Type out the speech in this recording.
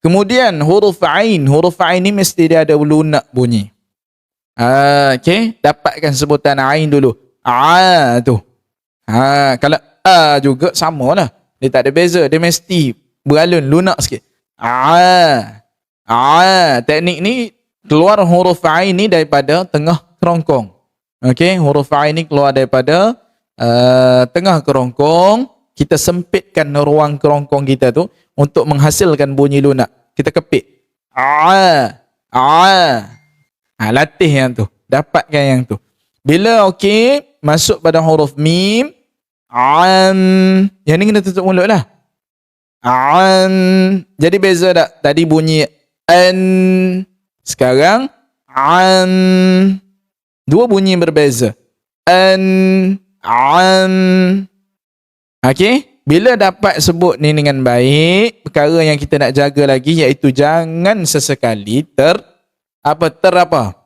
Kemudian huruf ain. Huruf ain ni mesti dia ada lunak bunyi. Okey, dapatkan sebutan ain dulu. Tu. Kalau a juga samalah. Dia tak ada beza, dia mesti beralun lunak sikit. Teknik ni keluar huruf ain ni daripada tengah kerongkong. Okey, huruf ain ni keluar daripada tengah kerongkong. Kita sempitkan ruang kerongkong kita tu untuk menghasilkan bunyi lunak. Kita kepit. Latih yang tu. Dapatkan yang tu. Bila okey, masuk pada huruf mim. Yang ni kena tutup mulut lah. Jadi beza tak? Tadi bunyi an. Sekarang dua bunyi berbeza. Okey, bila dapat sebut ni dengan baik, perkara yang kita nak jaga lagi iaitu jangan sesekali ter apa?